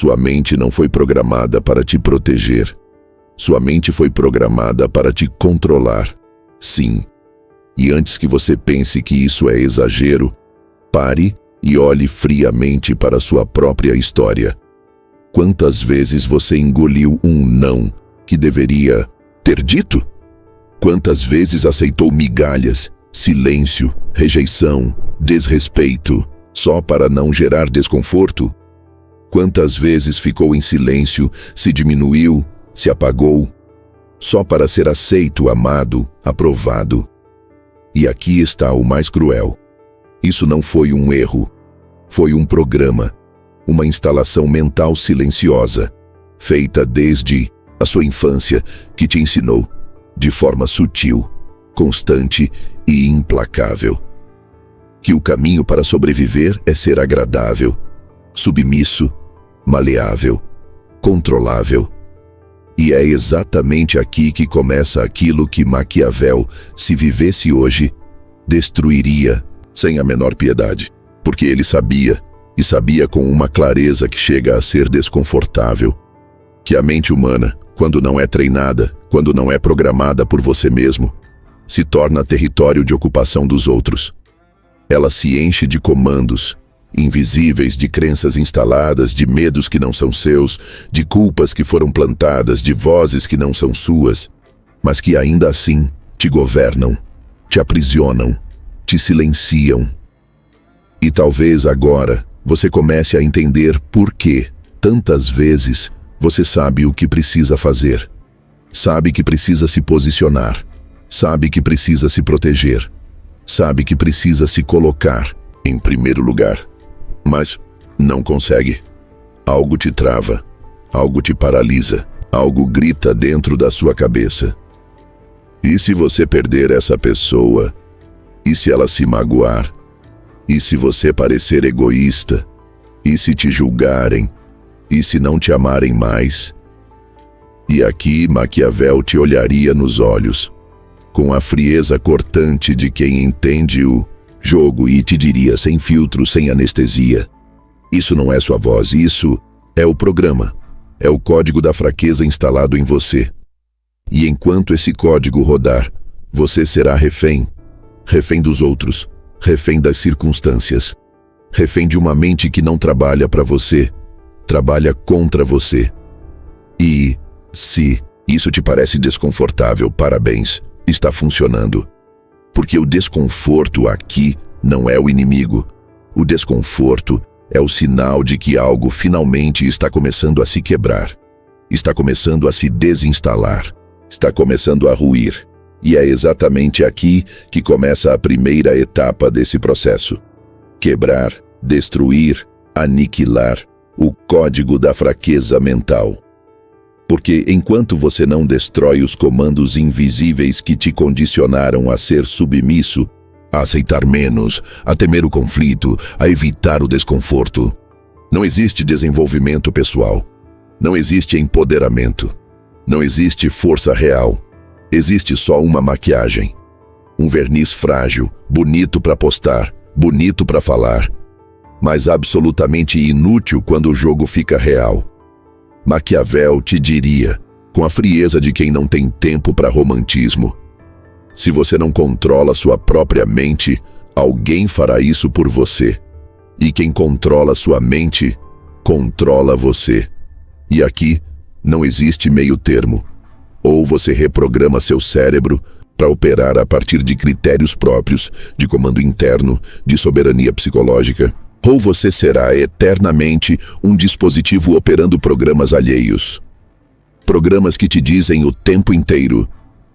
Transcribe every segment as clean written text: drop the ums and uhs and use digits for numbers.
Sua mente não foi programada para te proteger. Sua mente foi programada para te controlar. Sim. E antes que você pense que isso é exagero, pare e olhe friamente para sua própria história. Quantas vezes você engoliu um não que deveria ter dito? Quantas vezes aceitou migalhas, silêncio, rejeição, desrespeito, só para não gerar desconforto? Quantas vezes ficou em silêncio, se diminuiu, se apagou, só para ser aceito, amado, aprovado? E aqui está o mais cruel. Isso não foi um erro. Foi um programa, uma instalação mental silenciosa, feita desde a sua infância, que te ensinou, de forma sutil, constante e implacável, que o caminho para sobreviver é ser agradável, submisso, maleável, controlável. E é exatamente aqui que começa aquilo que Maquiavel, se vivesse hoje, destruiria sem a menor piedade. Porque ele sabia, e sabia com uma clareza que chega a ser desconfortável, que a mente humana, quando não é treinada, quando não é programada por você mesmo, se torna território de ocupação dos outros. Ela se enche de comandos invisíveis, de crenças instaladas, de medos que não são seus, de culpas que foram plantadas, de vozes que não são suas, mas que ainda assim te governam, te aprisionam, te silenciam. E talvez agora você comece a entender por que, tantas vezes, você sabe o que precisa fazer. Sabe que precisa se posicionar. Sabe que precisa se proteger. Sabe que precisa se colocar em primeiro lugar. Mas não consegue. Algo te trava. Algo te paralisa. Algo grita dentro da sua cabeça. E se você perder essa pessoa? E se ela se magoar? E se você parecer egoísta? E se te julgarem? E se não te amarem mais? E aqui Maquiavel te olharia nos olhos, com a frieza cortante de quem entende o jogo, e te diria sem filtro, sem anestesia: isso não é sua voz, isso é o programa, é o código da fraqueza instalado em você. E enquanto esse código rodar, você será refém, refém dos outros, refém das circunstâncias, refém de uma mente que não trabalha para você, trabalha contra você. E, se isso te parece desconfortável, parabéns, está funcionando. Porque o desconforto aqui não é o inimigo. O desconforto é o sinal de que algo finalmente está começando a se quebrar, está começando a se desinstalar, está começando a ruir. E é exatamente aqui que começa a primeira etapa desse processo: quebrar, destruir, aniquilar o código da fraqueza mental. Porque enquanto você não destrói os comandos invisíveis que te condicionaram a ser submisso, a aceitar menos, a temer o conflito, a evitar o desconforto, não existe desenvolvimento pessoal, não existe empoderamento, não existe força real. Existe só uma maquiagem, um verniz frágil, bonito para postar, bonito para falar, mas absolutamente inútil quando o jogo fica real. Maquiavel te diria, com a frieza de quem não tem tempo para romantismo: se você não controla sua própria mente, alguém fará isso por você. E quem controla sua mente, controla você. E aqui não existe meio termo. Ou você reprograma seu cérebro para operar a partir de critérios próprios, de comando interno, de soberania psicológica, ou você será eternamente um dispositivo operando programas alheios. Programas que te dizem o tempo inteiro: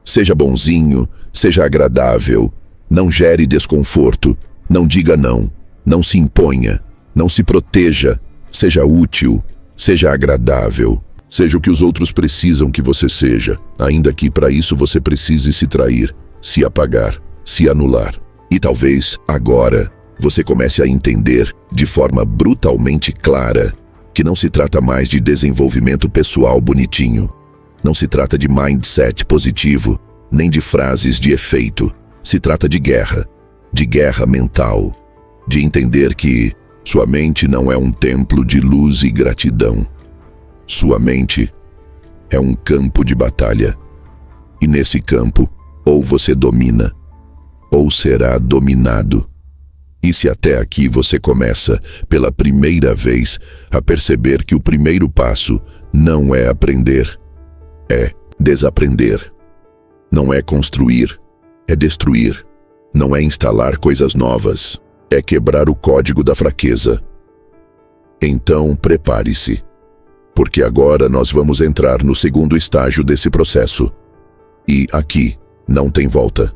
seja bonzinho, seja agradável, não gere desconforto, não diga não, não se imponha, não se proteja, seja útil, seja agradável. Seja o que os outros precisam que você seja, ainda que para isso você precise se trair, se apagar, se anular. E talvez, agora, você comece a entender, de forma brutalmente clara, que não se trata mais de desenvolvimento pessoal bonitinho. Não se trata de mindset positivo, nem de frases de efeito. Se trata de guerra mental. De entender que Sua mente não é um templo de luz e gratidão. Sua mente é um campo de batalha. E nesse campo, ou você domina, ou será dominado. E se até aqui você começa, pela primeira vez, a perceber que o primeiro passo não é aprender, é desaprender. Não é construir, é destruir. Não é instalar coisas novas, é quebrar o código da fraqueza. Então, prepare-se, porque agora nós vamos entrar no segundo estágio desse processo. E aqui não tem volta.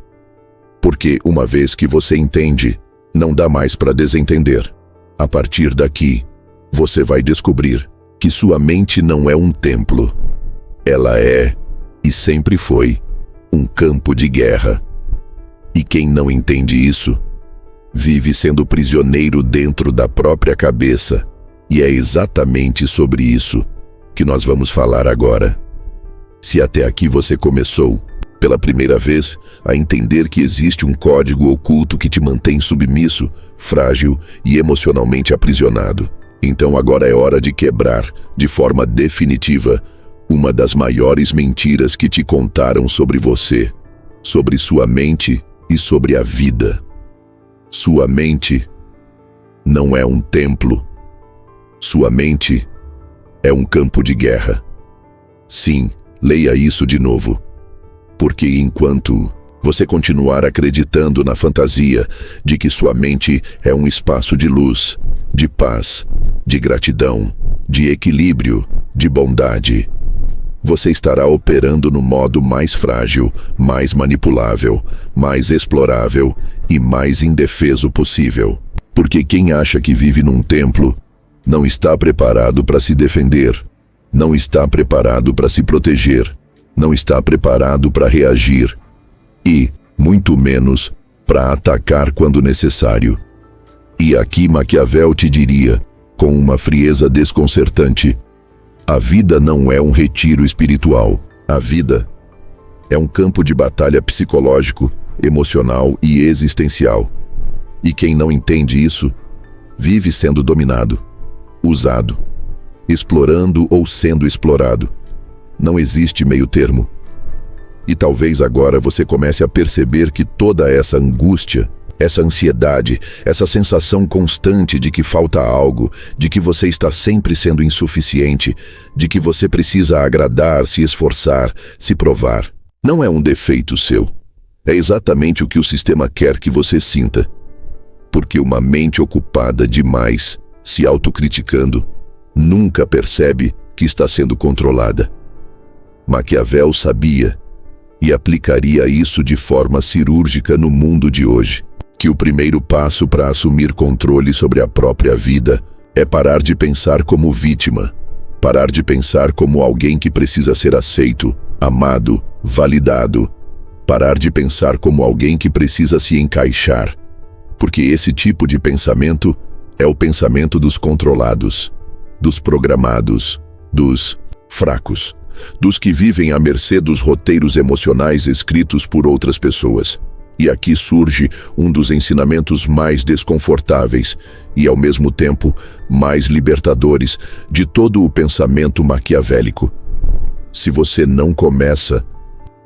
Porque uma vez que você entende, não dá mais para desentender. A partir daqui, você vai descobrir que sua mente não é um templo. Ela é, e sempre foi, um campo de guerra. E quem não entende isso, vive sendo prisioneiro dentro da própria cabeça. E é exatamente sobre isso que nós vamos falar agora. Se até aqui você começou, pela primeira vez, a entender que existe um código oculto que te mantém submisso, frágil e emocionalmente aprisionado, então agora é hora de quebrar, de forma definitiva, uma das maiores mentiras que te contaram sobre você, sobre sua mente e sobre a vida. Sua mente não é um templo. Sua mente é um campo de guerra. Sim, leia isso de novo. Porque enquanto você continuar acreditando na fantasia de que sua mente é um espaço de luz, de paz, de gratidão, de equilíbrio, de bondade, você estará operando no modo mais frágil, mais manipulável, mais explorável e mais indefeso possível. Porque quem acha que vive num templo não está preparado para se defender, não está preparado para se proteger, não está preparado para reagir e, muito menos, para atacar quando necessário. E aqui Maquiavel te diria, com uma frieza desconcertante, a vida não é um retiro espiritual. A vida é um campo de batalha psicológico, emocional e existencial. E quem não entende isso, vive sendo dominado, usado, explorando ou sendo explorado. Não existe meio termo. E talvez agora você comece a perceber que toda essa angústia, essa ansiedade, essa sensação constante de que falta algo, de que você está sempre sendo insuficiente, de que você precisa agradar, se esforçar, se provar, não é um defeito seu. É exatamente o que o sistema quer que você sinta. Porque uma mente ocupada demais, se autocriticando, nunca percebe que está sendo controlada. Maquiavel sabia, e aplicaria isso de forma cirúrgica no mundo de hoje, que o primeiro passo para assumir controle sobre a própria vida é parar de pensar como vítima, parar de pensar como alguém que precisa ser aceito, amado, validado, parar de pensar como alguém que precisa se encaixar, porque esse tipo de pensamento é o pensamento dos controlados, dos programados, dos fracos, dos que vivem à mercê dos roteiros emocionais escritos por outras pessoas. E aqui surge um dos ensinamentos mais desconfortáveis e, ao mesmo tempo, mais libertadores de todo o pensamento maquiavélico. Se você não começa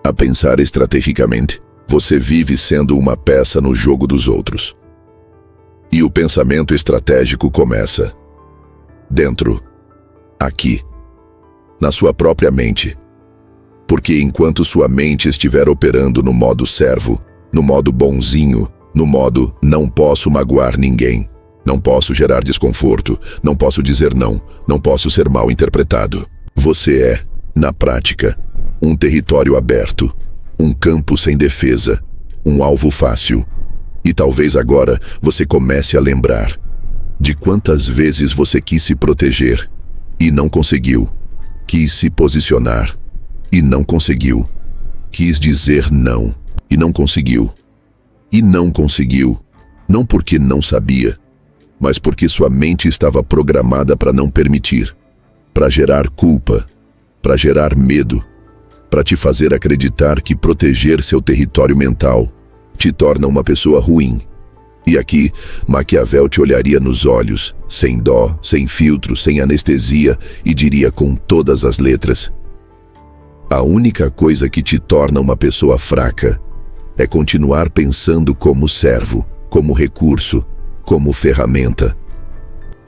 a pensar estrategicamente, você vive sendo uma peça no jogo dos outros. E o pensamento estratégico começa dentro, aqui, na sua própria mente. Porque enquanto sua mente estiver operando no modo servo, no modo bonzinho, no modo não posso magoar ninguém, não posso gerar desconforto, não posso dizer não, não posso ser mal interpretado, você é, na prática, um território aberto, um campo sem defesa, um alvo fácil. E talvez agora você comece a lembrar de quantas vezes você quis se proteger e não conseguiu. Quis se posicionar e não conseguiu. Quis dizer não e não conseguiu. E não conseguiu, não porque não sabia, mas porque sua mente estava programada para não permitir, para gerar culpa, para gerar medo, para te fazer acreditar que proteger seu território mental te torna uma pessoa ruim, E aqui, Maquiavel te olharia nos olhos, sem dó, sem filtro, sem anestesia, e diria com todas as letras: a única coisa que te torna uma pessoa fraca é continuar pensando como servo, como recurso, como ferramenta,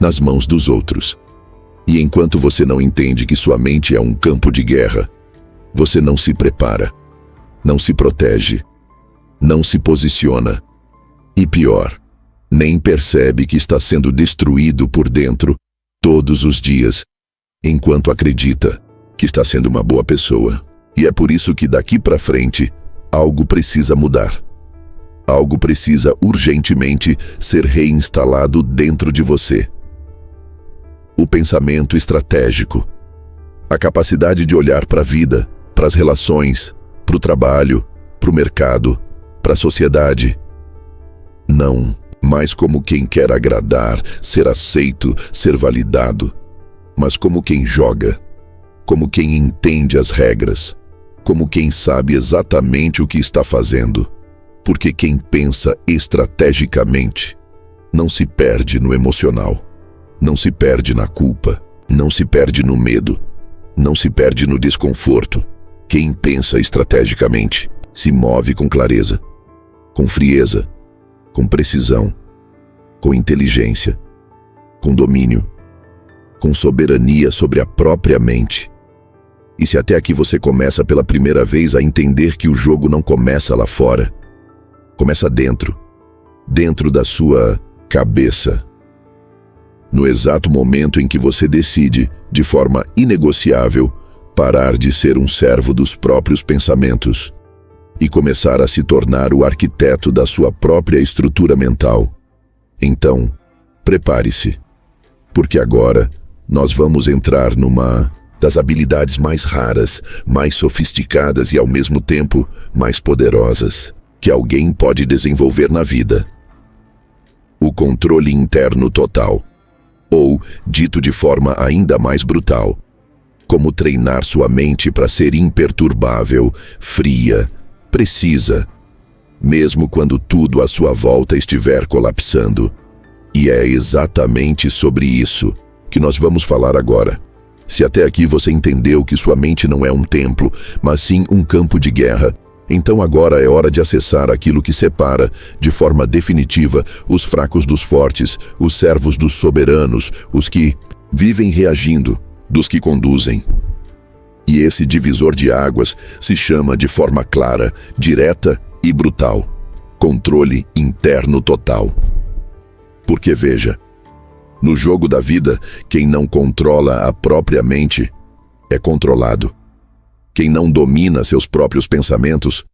nas mãos dos outros. E enquanto você não entende que sua mente é um campo de guerra, você não se prepara, não se protege, não se posiciona. E pior, nem percebe que está sendo destruído por dentro todos os dias, enquanto acredita que está sendo uma boa pessoa. E é por isso que daqui para frente, algo precisa mudar. Algo precisa urgentemente ser reinstalado dentro de você. O pensamento estratégico, a capacidade de olhar para a vida, para as relações, para o trabalho, para o mercado, para a sociedade. Não mais como quem quer agradar, ser aceito, ser validado, mas como quem joga, como quem entende as regras, como quem sabe exatamente o que está fazendo. Porque quem pensa estrategicamente não se perde no emocional, não se perde na culpa, não se perde no medo, não se perde no desconforto. Quem pensa estrategicamente se move com clareza, com frieza, com precisão, com inteligência, com domínio, com soberania sobre a própria mente. E se até aqui você começa pela primeira vez a entender que o jogo não começa lá fora, começa dentro da sua cabeça. No exato momento em que você decide, de forma inegociável, parar de ser um servo dos próprios pensamentos e começar a se tornar o arquiteto da sua própria estrutura mental. Então, prepare-se, porque agora nós vamos entrar numa das habilidades mais raras, mais sofisticadas e ao mesmo tempo mais poderosas que alguém pode desenvolver na vida: o controle interno total, ou, dito de forma ainda mais brutal, como treinar sua mente para ser imperturbável, fria, precisa, mesmo quando tudo à sua volta estiver colapsando. E é exatamente sobre isso que nós vamos falar agora. Se até aqui você entendeu que sua mente não é um templo, mas sim um campo de guerra, então agora é hora de acessar aquilo que separa, de forma definitiva, os fracos dos fortes, os servos dos soberanos, os que vivem reagindo, dos que conduzem. E esse divisor de águas se chama de forma clara, direta e brutal: controle interno total. Porque veja, no jogo da vida, quem não controla a própria mente é controlado. Quem não domina seus próprios pensamentos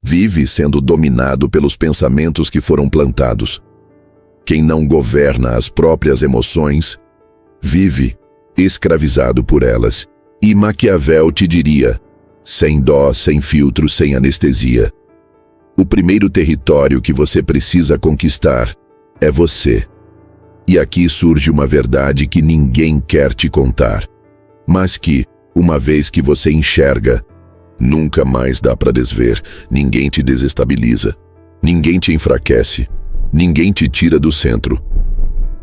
vive sendo dominado pelos pensamentos que foram plantados. Quem não governa as próprias emoções vive escravizado por elas. E Maquiavel te diria, sem dó, sem filtro, sem anestesia: o primeiro território que você precisa conquistar é você. E aqui surge uma verdade que ninguém quer te contar, mas que, uma vez que você enxerga, nunca mais dá para desver. Ninguém te desestabiliza, ninguém te enfraquece, ninguém te tira do centro.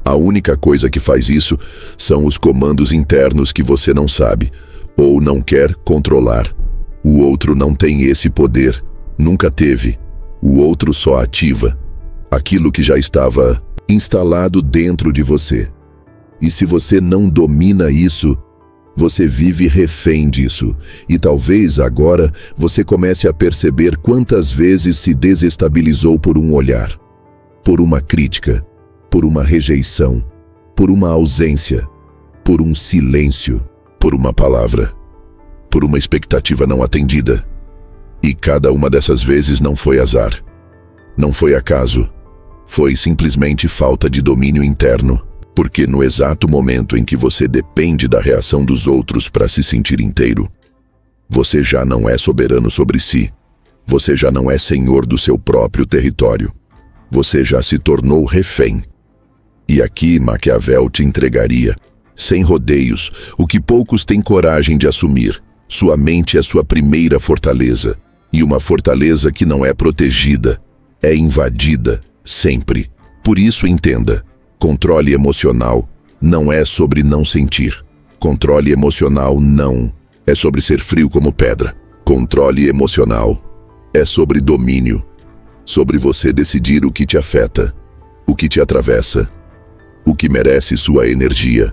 A única coisa que faz isso são os comandos internos que você não sabe ou não quer controlar. O outro não tem esse poder, nunca teve. O outro só ativa aquilo que já estava instalado dentro de você. E se você não domina isso, você vive refém disso. E talvez agora você comece a perceber quantas vezes se desestabilizou por um olhar, por uma crítica, por uma rejeição, por uma ausência, por um silêncio, por uma palavra, por uma expectativa não atendida. E cada uma dessas vezes não foi azar, não foi acaso, foi simplesmente falta de domínio interno. Porque no exato momento em que você depende da reação dos outros para se sentir inteiro, você já não é soberano sobre si, você já não é senhor do seu próprio território, você já se tornou refém. E aqui Maquiavel te entregaria, sem rodeios, o que poucos têm coragem de assumir: sua mente é sua primeira fortaleza, e uma fortaleza que não é protegida, é invadida, Sempre. Por isso entenda, controle emocional não é sobre não sentir. Controle emocional não é sobre ser frio como pedra. Controle emocional é sobre domínio, sobre você decidir o que te afeta, o que te atravessa, o que merece sua energia,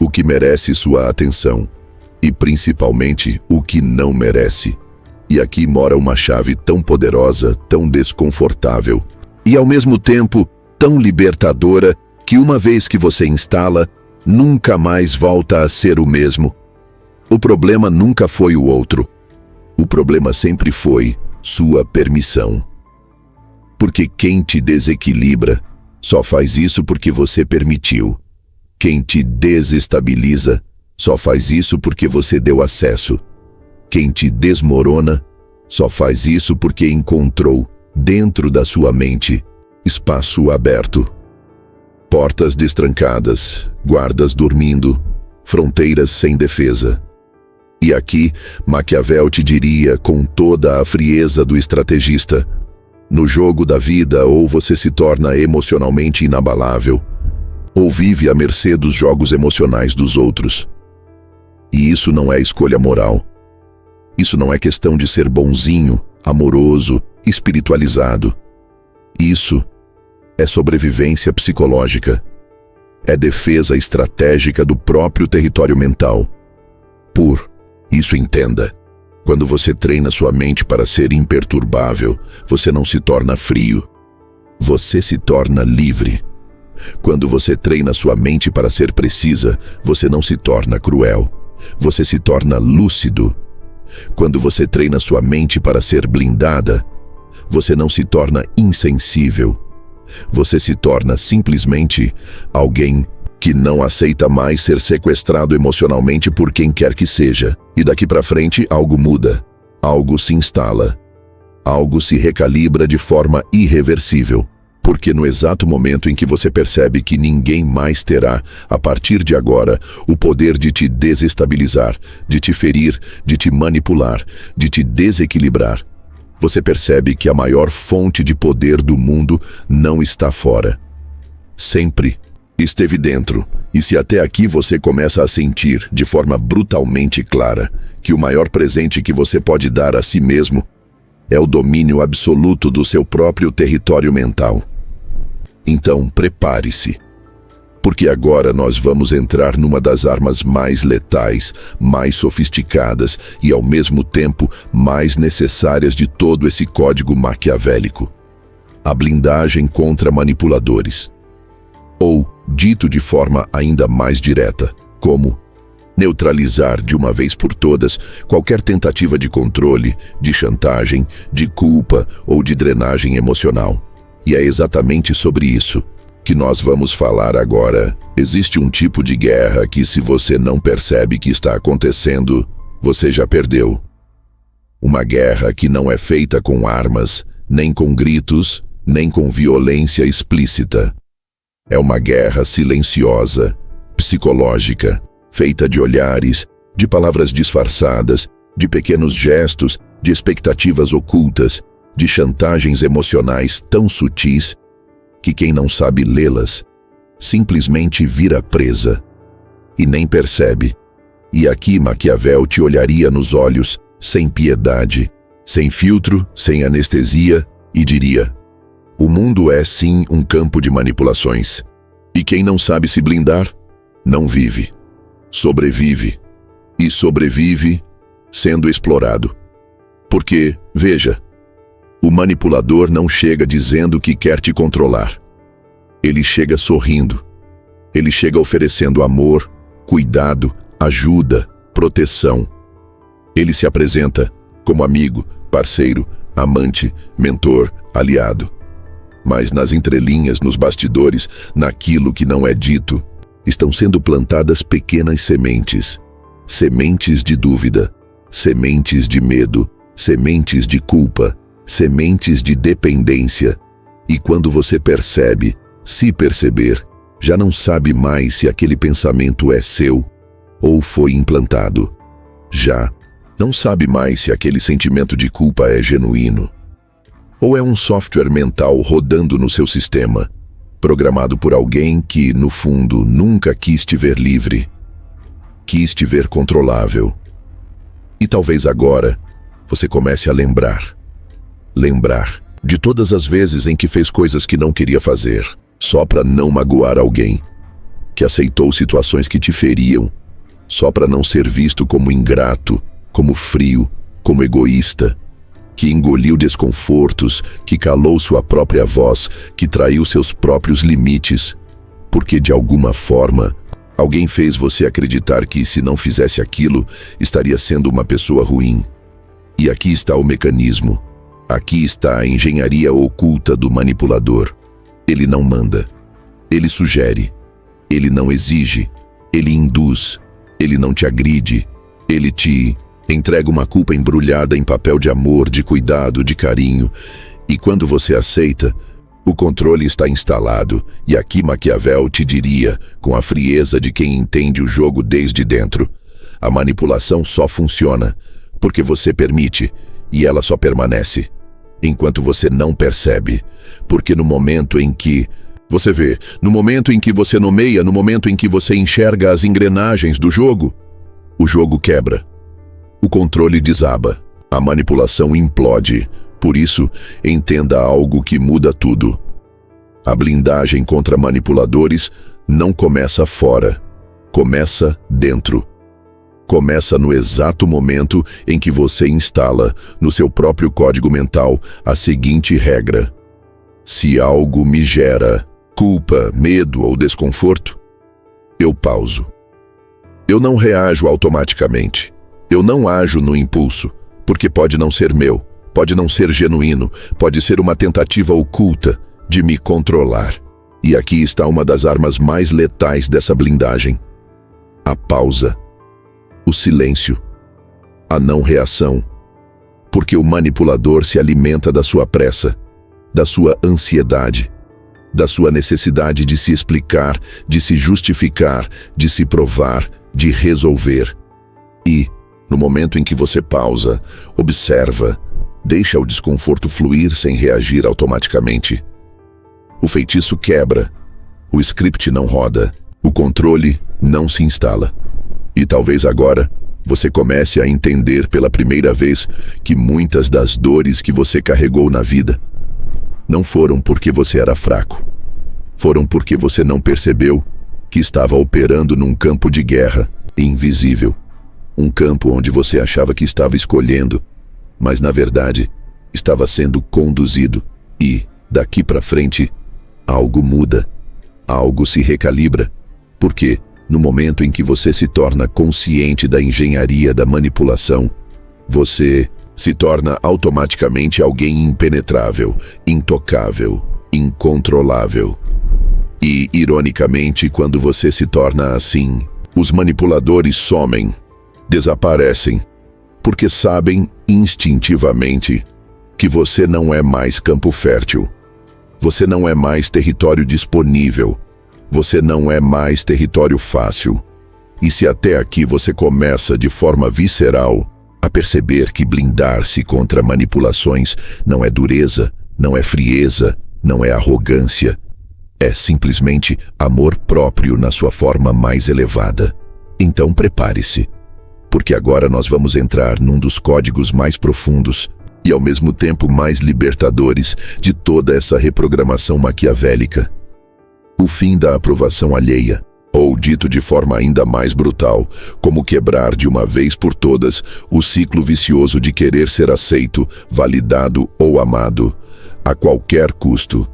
o que merece sua atenção e principalmente o que não merece. E aqui mora uma chave tão poderosa, tão desconfortável e ao mesmo tempo tão libertadora que uma vez que você instala, nunca mais volta a ser o mesmo. O problema nunca foi o outro. O problema sempre foi sua permissão. Porque quem te desequilibra só faz isso porque você permitiu. Quem te desestabiliza só faz isso porque você deu acesso. Quem te desmorona só faz isso porque encontrou, dentro da sua mente, espaço aberto. Portas destrancadas, guardas dormindo, fronteiras sem defesa. E aqui, Maquiavel te diria com toda a frieza do estrategista: no jogo da vida, ou você se torna emocionalmente inabalável, ou vive à mercê dos jogos emocionais dos outros. E isso não é escolha moral. Isso não é questão de ser bonzinho, amoroso, espiritualizado. Isso é sobrevivência psicológica. É defesa estratégica do próprio território mental. Por isso entenda, quando você treina sua mente para ser imperturbável, você não se torna frio. Você se torna livre. Quando você treina sua mente para ser precisa, você não se torna cruel. Você se torna lúcido. Quando você treina sua mente para ser blindada, você não se torna insensível. Você se torna simplesmente alguém que não aceita mais ser sequestrado emocionalmente por quem quer que seja. E daqui para frente algo muda, algo se instala, algo se recalibra de forma irreversível. Porque no exato momento em que você percebe que ninguém mais terá, a partir de agora, o poder de te desestabilizar, de te ferir, de te manipular, de te desequilibrar, você percebe que a maior fonte de poder do mundo não está fora. Sempre esteve dentro. E se até aqui você começa a sentir, de forma brutalmente clara, que o maior presente que você pode dar a si mesmo é o domínio absoluto do seu próprio território mental. Então, prepare-se, porque agora nós vamos entrar numa das armas mais letais, mais sofisticadas e, ao mesmo tempo, mais necessárias de todo esse código maquiavélico: a blindagem contra manipuladores. Ou, dito de forma ainda mais direta, como neutralizar de uma vez por todas qualquer tentativa de controle, de chantagem, de culpa ou de drenagem emocional. E é exatamente sobre isso que nós vamos falar agora. Existe um tipo de guerra que, se você não percebe que está acontecendo, você já perdeu. Uma guerra que não é feita com armas, nem com gritos, nem com violência explícita. É uma guerra silenciosa, psicológica, feita de olhares, de palavras disfarçadas, de pequenos gestos, de expectativas ocultas, de chantagens emocionais tão sutis que quem não sabe lê-las simplesmente vira presa e nem percebe. E aqui Maquiavel te olharia nos olhos, sem piedade, sem filtro, sem anestesia, e diria: o mundo é sim um campo de manipulações. E quem não sabe se blindar, não vive. Sobrevive. E sobrevive sendo explorado. Porque, veja, o manipulador não chega dizendo que quer te controlar. Ele chega sorrindo. Ele chega oferecendo amor, cuidado, ajuda, proteção. Ele se apresenta como amigo, parceiro, amante, mentor, aliado. Mas nas entrelinhas, nos bastidores, naquilo que não é dito, estão sendo plantadas pequenas sementes. Sementes de dúvida, sementes de medo, sementes de culpa, sementes de dependência. E quando você percebe, se perceber, já não sabe mais se aquele pensamento é seu ou foi implantado. Já não sabe mais se aquele sentimento de culpa é genuíno. Ou é um software mental rodando no seu sistema, programado por alguém que, no fundo, nunca quis te ver livre, quis te ver controlável. E talvez agora você comece a lembrar de todas as vezes em que fez coisas que não queria fazer, só para não magoar alguém, que aceitou situações que te feriam, só para não ser visto como ingrato, como frio, como egoísta, que engoliu desconfortos, que calou sua própria voz, que traiu seus próprios limites, porque de alguma forma alguém fez você acreditar que, se não fizesse aquilo, estaria sendo uma pessoa ruim. E aqui está o mecanismo. Aqui está a engenharia oculta do manipulador. Ele não manda. Ele sugere. Ele não exige. Ele induz. Ele não te agride. Ele te entrega uma culpa embrulhada em papel de amor, de cuidado, de carinho. E quando você aceita, o controle está instalado. E aqui Maquiavel te diria, com a frieza de quem entende o jogo desde dentro: a manipulação só funciona porque você permite, e ela só permanece enquanto você não percebe. Porque no momento em que você vê, no momento em que você nomeia, no momento em que você enxerga as engrenagens do jogo, o jogo quebra. O controle desaba. A manipulação implode. Por isso, entenda algo que muda tudo. A blindagem contra manipuladores não começa fora. Começa dentro. Começa no exato momento em que você instala, no seu próprio código mental, a seguinte regra: se algo me gera culpa, medo ou desconforto, eu pauso. Eu não reajo automaticamente. Eu não ajo no impulso, porque pode não ser meu, pode não ser genuíno, pode ser uma tentativa oculta de me controlar. E aqui está uma das armas mais letais dessa blindagem: a pausa. O silêncio, a não reação, porque o manipulador se alimenta da sua pressa, da sua ansiedade, da sua necessidade de se explicar, de se justificar, de se provar, de resolver. E, no momento em que você pausa, observa, deixa o desconforto fluir sem reagir automaticamente, o feitiço quebra, o script não roda, o controle não se instala. E talvez agora você comece a entender pela primeira vez que muitas das dores que você carregou na vida não foram porque você era fraco. Foram porque você não percebeu que estava operando num campo de guerra invisível. Um campo onde você achava que estava escolhendo, mas na verdade estava sendo conduzido. E, daqui para frente, algo muda, algo se recalibra. Porque no momento em que você se torna consciente da engenharia da manipulação, você se torna automaticamente alguém impenetrável, intocável, incontrolável. E, ironicamente, quando você se torna assim, os manipuladores somem, desaparecem, porque sabem instintivamente que você não é mais campo fértil. Você não é mais território disponível. Você não é mais território fácil. E se até aqui você começa de forma visceral a perceber que blindar-se contra manipulações não é dureza, não é frieza, não é arrogância, é simplesmente amor próprio na sua forma mais elevada, então prepare-se, porque agora nós vamos entrar num dos códigos mais profundos e ao mesmo tempo mais libertadores de toda essa reprogramação maquiavélica. O fim da aprovação alheia, ou dito de forma ainda mais brutal, como quebrar de uma vez por todas o ciclo vicioso de querer ser aceito, validado ou amado, a qualquer custo.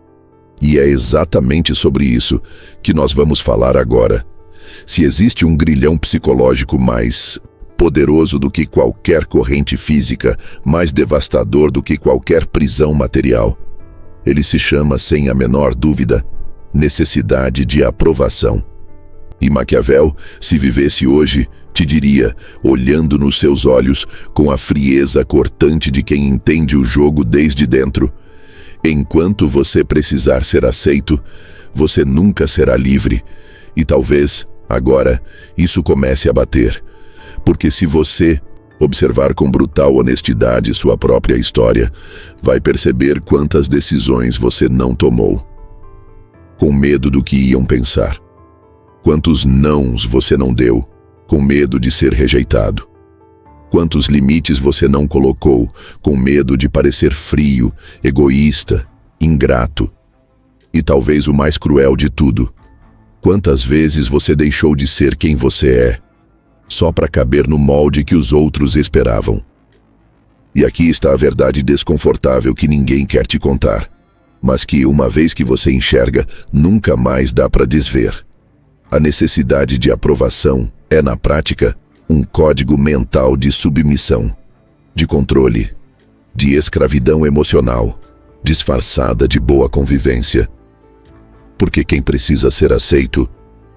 E é exatamente sobre isso que nós vamos falar agora. Se existe um grilhão psicológico mais poderoso do que qualquer corrente física, mais devastador do que qualquer prisão material, ele se chama, sem a menor dúvida, necessidade de aprovação. E Maquiavel, se vivesse hoje, te diria, olhando nos seus olhos com a frieza cortante de quem entende o jogo desde dentro: enquanto você precisar ser aceito, você nunca será livre. E talvez, agora, isso comece a bater. Porque se você observar com brutal honestidade sua própria história, vai perceber quantas decisões você não tomou, com medo do que iam pensar. Quantos nãos você não deu, com medo de ser rejeitado. Quantos limites você não colocou, com medo de parecer frio, egoísta, ingrato. E talvez o mais cruel de tudo, quantas vezes você deixou de ser quem você é, só para caber no molde que os outros esperavam. E aqui está a verdade desconfortável que ninguém quer te contar, mas que, uma vez que você enxerga, nunca mais dá para desver. A necessidade de aprovação é, na prática, um código mental de submissão, de controle, de escravidão emocional, disfarçada de boa convivência. Porque quem precisa ser aceito,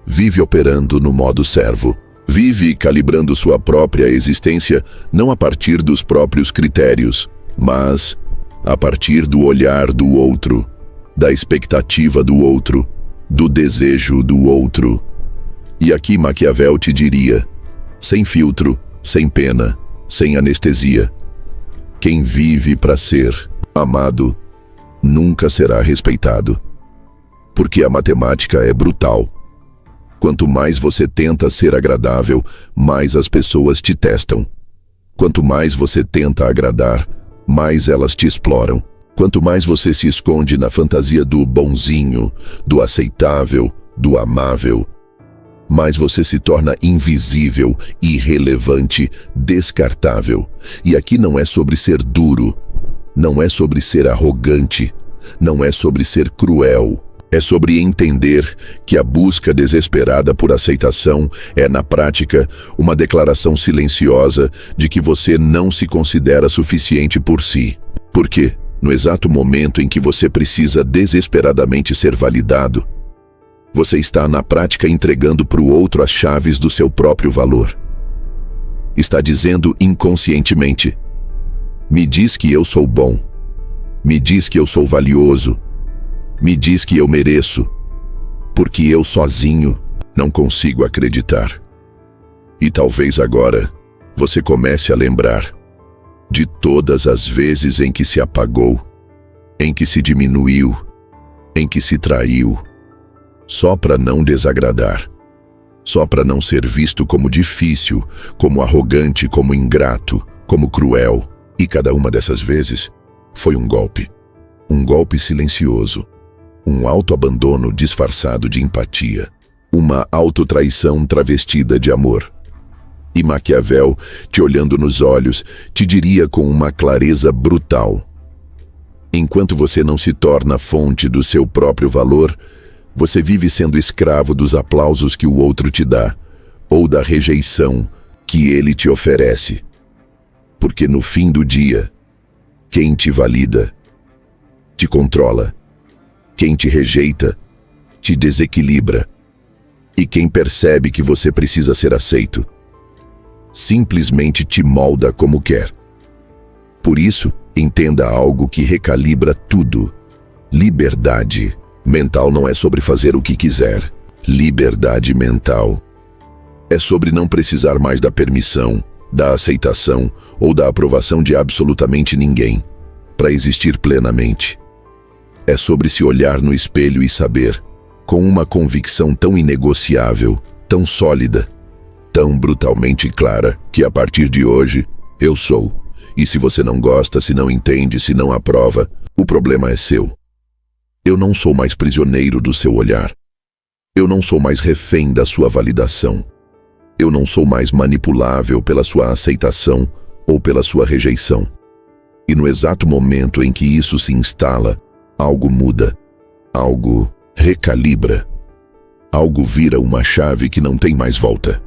vive operando no modo servo, vive calibrando sua própria existência não a partir dos próprios critérios, mas a partir do olhar do outro, da expectativa do outro, do desejo do outro. E aqui Maquiavel te diria, sem filtro, sem pena, sem anestesia: quem vive para ser amado nunca será respeitado. Porque a matemática é brutal. Quanto mais você tenta ser agradável, mais as pessoas te testam. Quanto mais você tenta agradar, mais elas te exploram. Quanto mais você se esconde na fantasia do bonzinho, do aceitável, do amável, mais você se torna invisível, irrelevante, descartável. E aqui não é sobre ser duro, não é sobre ser arrogante, não é sobre ser cruel. É sobre entender que a busca desesperada por aceitação é, na prática, uma declaração silenciosa de que você não se considera suficiente por si. Porque, no exato momento em que você precisa desesperadamente ser validado, você está, na prática, entregando para o outro as chaves do seu próprio valor. Está dizendo inconscientemente: me diz que eu sou bom, me diz que eu sou valioso, me diz que eu mereço, porque eu sozinho não consigo acreditar. E talvez agora você comece a lembrar de todas as vezes em que se apagou, em que se diminuiu, em que se traiu, só para não desagradar, só para não ser visto como difícil, como arrogante, como ingrato, como cruel. E cada uma dessas vezes foi um golpe silencioso, um autoabandono disfarçado de empatia, uma autotraição travestida de amor. E Maquiavel, te olhando nos olhos, te diria com uma clareza brutal: enquanto você não se torna fonte do seu próprio valor, você vive sendo escravo dos aplausos que o outro te dá, ou da rejeição que ele te oferece. Porque no fim do dia, quem te valida, te controla. Quem te rejeita, te desequilibra. E quem percebe que você precisa ser aceito, simplesmente te molda como quer. Por isso, entenda algo que recalibra tudo: liberdade mental não é sobre fazer o que quiser. Liberdade mental é sobre não precisar mais da permissão, da aceitação ou da aprovação de absolutamente ninguém para existir plenamente. É sobre se olhar no espelho e saber, com uma convicção tão inegociável, tão sólida, tão brutalmente clara, que a partir de hoje, eu sou. E se você não gosta, se não entende, se não aprova, o problema é seu. Eu não sou mais prisioneiro do seu olhar. Eu não sou mais refém da sua validação. Eu não sou mais manipulável pela sua aceitação ou pela sua rejeição. E no exato momento em que isso se instala, algo muda, algo recalibra, algo vira uma chave que não tem mais volta.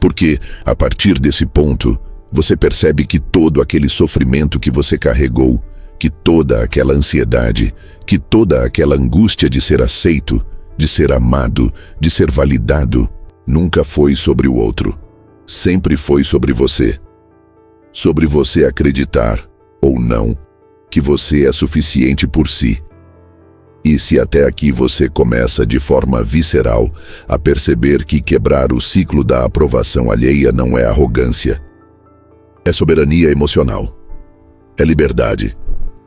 Porque, a partir desse ponto, você percebe que todo aquele sofrimento que você carregou, que toda aquela ansiedade, que toda aquela angústia de ser aceito, de ser amado, de ser validado, nunca foi sobre o outro. Sempre foi sobre você. Sobre você acreditar, ou não, que você é suficiente por si. E se até aqui você começa de forma visceral a perceber que quebrar o ciclo da aprovação alheia não é arrogância, É soberania emocional. É liberdade.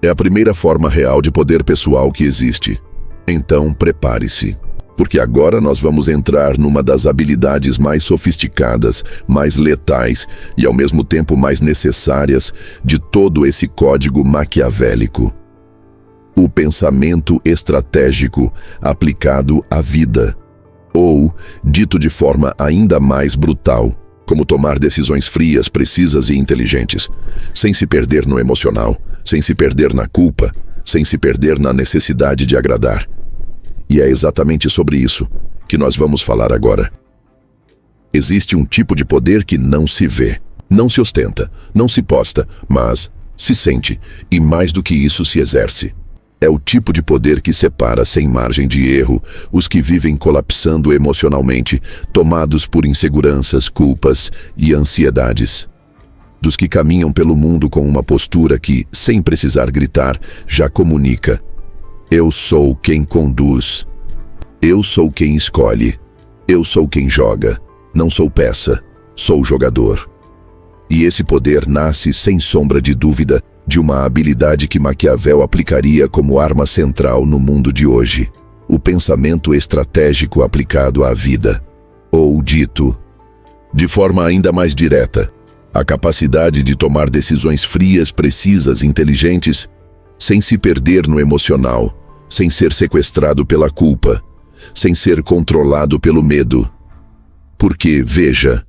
É a primeira forma real de poder pessoal que existe. Então, prepare-se, porque agora nós vamos entrar numa das habilidades mais sofisticadas, mais letais e ao mesmo tempo mais necessárias de todo esse código maquiavélico. O pensamento estratégico aplicado à vida, ou, dito de forma ainda mais brutal, como tomar decisões frias, precisas e inteligentes, sem se perder no emocional, sem se perder na culpa, sem se perder na necessidade de agradar. E é exatamente sobre isso que nós vamos falar agora. Existe um tipo de poder que não se vê, não se ostenta, não se posta, mas se sente, e mais do que isso se exerce. É o tipo de poder que separa sem margem de erro os que vivem colapsando emocionalmente, tomados por inseguranças, culpas e ansiedades, dos que caminham pelo mundo com uma postura que, sem precisar gritar, já comunica: eu sou quem conduz, eu sou quem escolhe, eu sou quem joga, não sou peça, sou jogador. E esse poder nasce, sem sombra de dúvida, de uma habilidade que Maquiavel aplicaria como arma central no mundo de hoje: o pensamento estratégico aplicado à vida. Ou, dito de forma ainda mais direta, a capacidade de tomar decisões frias, precisas, inteligentes, sem se perder no emocional, sem ser sequestrado pela culpa, sem ser controlado pelo medo. Porque, veja,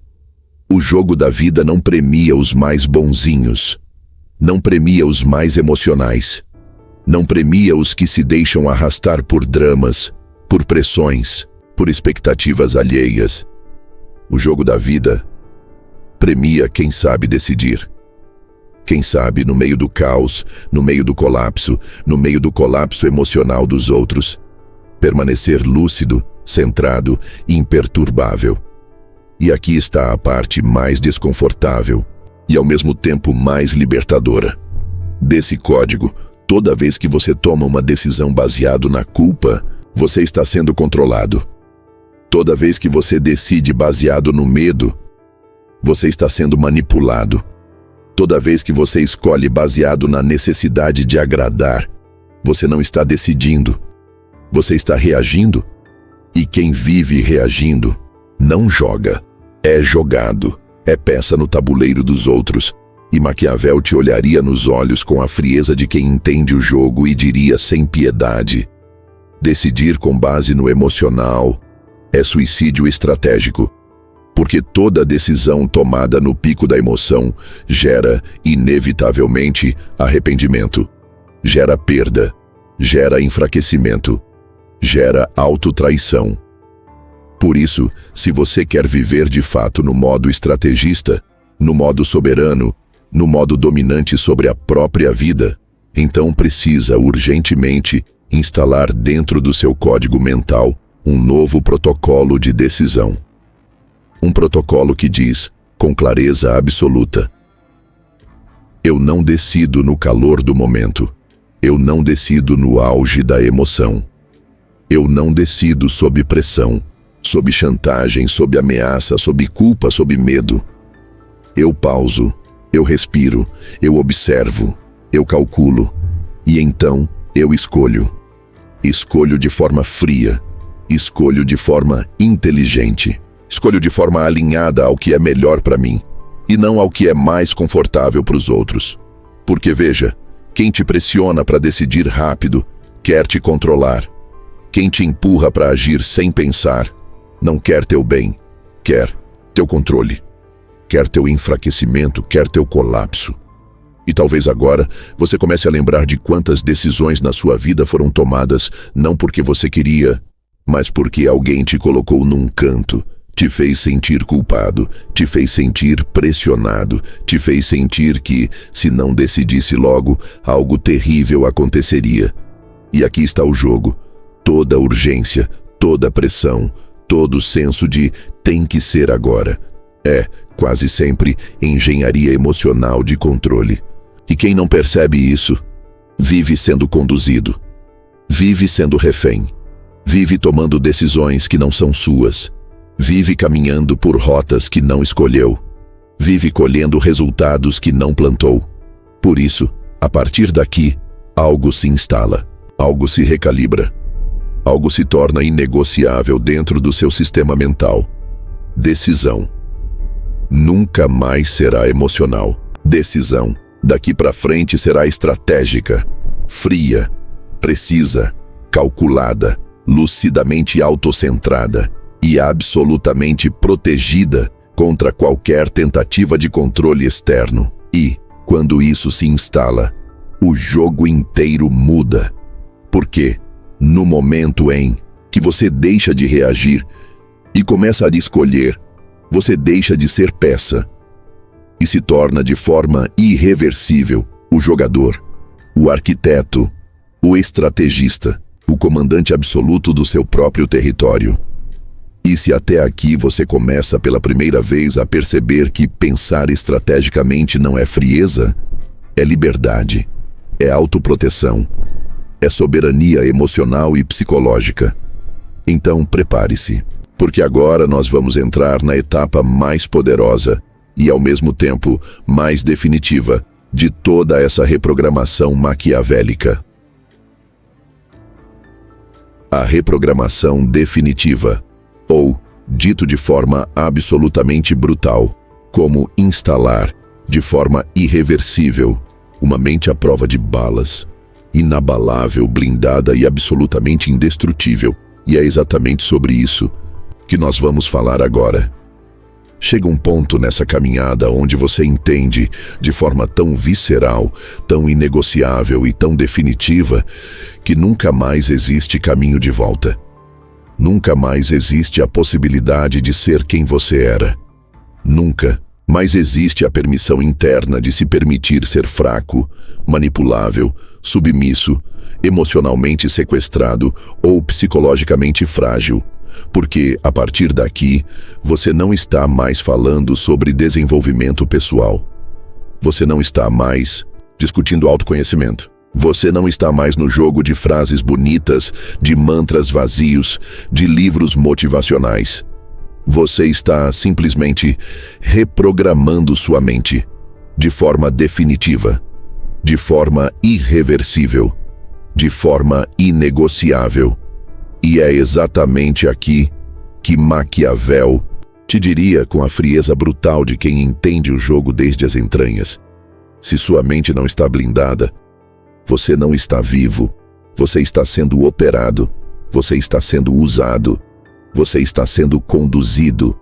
o jogo da vida não premia os mais bonzinhos, não premia os mais emocionais, não premia os que se deixam arrastar por dramas, por pressões, por expectativas alheias. O jogo da vida premia quem sabe decidir. Quem sabe, no meio do caos, no meio do colapso emocional dos outros, permanecer lúcido, centrado e imperturbável. E aqui está a parte mais desconfortável e ao mesmo tempo mais libertadora desse código. Toda vez que você toma uma decisão baseado na culpa, você está sendo controlado. Toda vez que você decide baseado no medo, você está sendo manipulado. Toda vez que você escolhe baseado na necessidade de agradar, você não está decidindo, você está reagindo. E quem vive reagindo não joga, é jogado, é peça no tabuleiro dos outros. E Maquiavel te olharia nos olhos com a frieza de quem entende o jogo e diria sem piedade: decidir com base no emocional é suicídio estratégico. Porque toda decisão tomada no pico da emoção gera, inevitavelmente, arrependimento, gera perda, gera enfraquecimento, gera autotraição. Por isso, se você quer viver de fato no modo estrategista, no modo soberano, no modo dominante sobre a própria vida, então precisa urgentemente instalar dentro do seu código mental um novo protocolo de decisão. Um protocolo que diz, com clareza absoluta: eu não decido no calor do momento. Eu não decido no auge da emoção. Eu não decido sob pressão, sob chantagem, sob ameaça, sob culpa, sob medo. Eu pauso, eu respiro, eu observo, eu calculo, e então eu escolho. Escolho de forma fria, escolho de forma inteligente. Escolho de forma alinhada ao que é melhor para mim, e não ao que é mais confortável para os outros. Porque veja, quem te pressiona para decidir rápido quer te controlar. Quem te empurra para agir sem pensar não quer teu bem, quer teu controle, quer teu enfraquecimento, quer teu colapso. E talvez agora você comece a lembrar de quantas decisões na sua vida foram tomadas não porque você queria, mas porque alguém te colocou num canto, te fez sentir culpado, te fez sentir pressionado, te fez sentir que, se não decidisse logo, algo terrível aconteceria. E aqui está o jogo. Toda urgência, toda pressão, todo senso de tem que ser agora. É, quase sempre, engenharia emocional de controle. E quem não percebe isso, vive sendo conduzido, vive sendo refém, vive tomando decisões que não são suas, vive caminhando por rotas que não escolheu, vive colhendo resultados que não plantou. Por isso, a partir daqui, algo se instala, algo se recalibra, algo se torna inegociável dentro do seu sistema mental. Decisão. Nunca mais será emocional. Decisão, daqui para frente, será estratégica, fria, precisa, calculada, lucidamente autocentrada e absolutamente protegida contra qualquer tentativa de controle externo. E, quando isso se instala, o jogo inteiro muda. Porque, no momento em que você deixa de reagir e começa a escolher, você deixa de ser peça e se torna de forma irreversível o jogador, o arquiteto, o estrategista, o comandante absoluto do seu próprio território. E se até aqui você começa pela primeira vez a perceber que pensar estrategicamente não é frieza, é liberdade, é autoproteção, é soberania emocional e psicológica. Então prepare-se, porque agora nós vamos entrar na etapa mais poderosa e ao mesmo tempo mais definitiva de toda essa reprogramação maquiavélica. A reprogramação definitiva, ou, dito de forma absolutamente brutal, como instalar, de forma irreversível, uma mente à prova de balas, inabalável, blindada e absolutamente indestrutível. E é exatamente sobre isso que nós vamos falar agora. Chega um ponto nessa caminhada onde você entende, de forma tão visceral, tão inegociável e tão definitiva, que nunca mais existe caminho de volta. Nunca mais existe a possibilidade de ser quem você era. Nunca mais existe a permissão interna de se permitir ser fraco, manipulável, submisso, emocionalmente sequestrado ou psicologicamente frágil. Porque, a partir daqui, você não está mais falando sobre desenvolvimento pessoal. Você não está mais discutindo autoconhecimento. Você não está mais no jogo de frases bonitas, de mantras vazios, de livros motivacionais. Você está simplesmente reprogramando sua mente, de forma definitiva, de forma irreversível, de forma inegociável. E é exatamente aqui que Maquiavel te diria com a frieza brutal de quem entende o jogo desde as entranhas: se sua mente não está blindada, você não está vivo, você está sendo operado, você está sendo usado, você está sendo conduzido.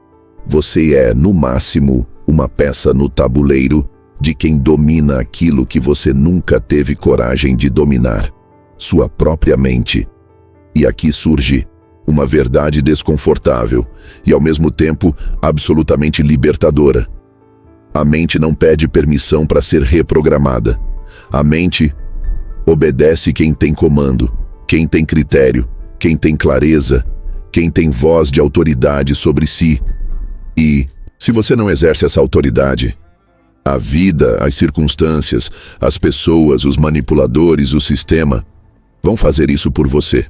Você é, no máximo, uma peça no tabuleiro de quem domina aquilo que você nunca teve coragem de dominar: sua própria mente. E aqui surge uma verdade desconfortável e, ao mesmo tempo, absolutamente libertadora. A mente não pede permissão para ser reprogramada. A mente obedece quem tem comando, quem tem critério, quem tem clareza, quem tem voz de autoridade sobre si. E, se você não exerce essa autoridade, a vida, as circunstâncias, as pessoas, os manipuladores, o sistema vão fazer isso por você.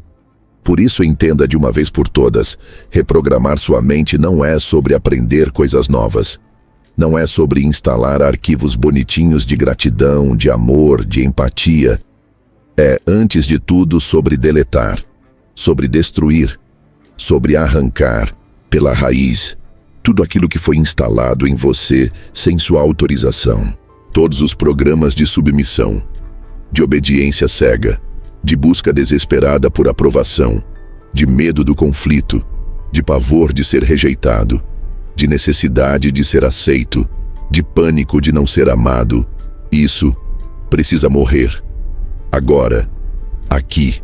Por isso, entenda de uma vez por todas: reprogramar sua mente não é sobre aprender coisas novas. Não é sobre instalar arquivos bonitinhos de gratidão, de amor, de empatia. É, antes de tudo, sobre deletar, sobre destruir, sobre arrancar, pela raiz, tudo aquilo que foi instalado em você sem sua autorização. Todos os programas de submissão, de obediência cega, de busca desesperada por aprovação, de medo do conflito, de pavor de ser rejeitado, de necessidade de ser aceito, de pânico de não ser amado. Isso precisa morrer. Agora, aqui,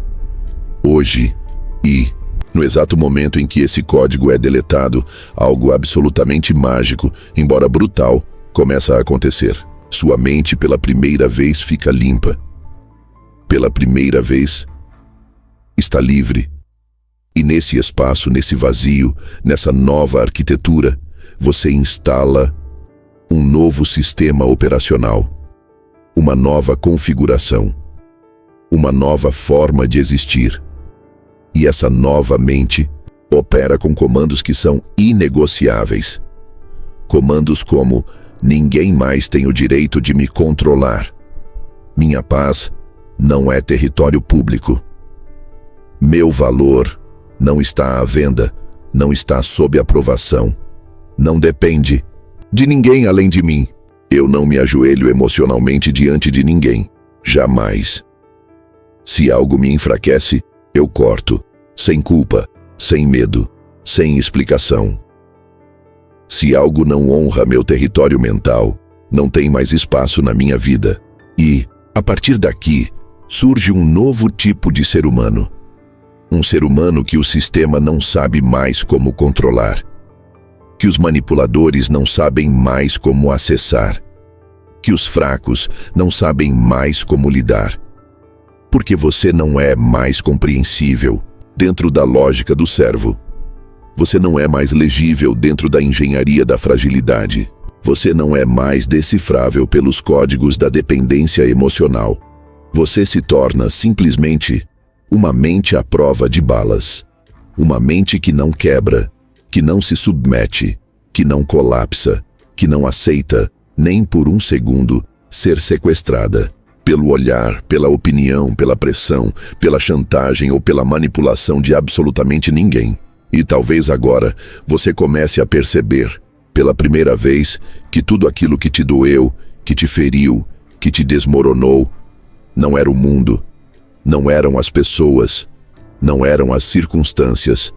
hoje e, no exato momento em que esse código é deletado, algo absolutamente mágico, embora brutal, começa a acontecer. Sua mente pela primeira vez fica limpa. Pela primeira vez, está livre. E nesse espaço, nesse vazio, nessa nova arquitetura, você instala um novo sistema operacional, uma nova configuração, uma nova forma de existir. E essa nova mente opera com comandos que são inegociáveis. Comandos como: Ninguém mais tem o direito de me controlar. Minha paz não é território público. Meu valor não está à venda, não está sob aprovação. Não depende de ninguém além de mim. Eu não me ajoelho emocionalmente diante de ninguém. Jamais. Se algo me enfraquece, eu corto, sem culpa, sem medo, sem explicação. Se algo não honra meu território mental, não tem mais espaço na minha vida. E, a partir daqui, surge um novo tipo de ser humano. Um ser humano que o sistema não sabe mais como controlar. Que os manipuladores não sabem mais como acessar. Que os fracos não sabem mais como lidar. Porque você não é mais compreensível dentro da lógica do servo. Você não é mais legível dentro da engenharia da fragilidade. Você não é mais decifrável pelos códigos da dependência emocional. Você se torna simplesmente uma mente à prova de balas. Uma mente que não quebra, que não se submete, que não colapsa, que não aceita, nem por um segundo, ser sequestrada. Pelo olhar, pela opinião, pela pressão, pela chantagem ou pela manipulação de absolutamente ninguém. E talvez agora você comece a perceber, pela primeira vez, que tudo aquilo que te doeu, que te feriu, que te desmoronou, não era o mundo, não eram as pessoas, não eram as circunstâncias.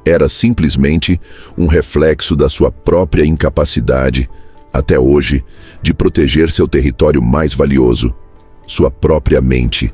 Era simplesmente um reflexo da sua própria incapacidade, até hoje, de proteger seu território mais valioso, sua própria mente.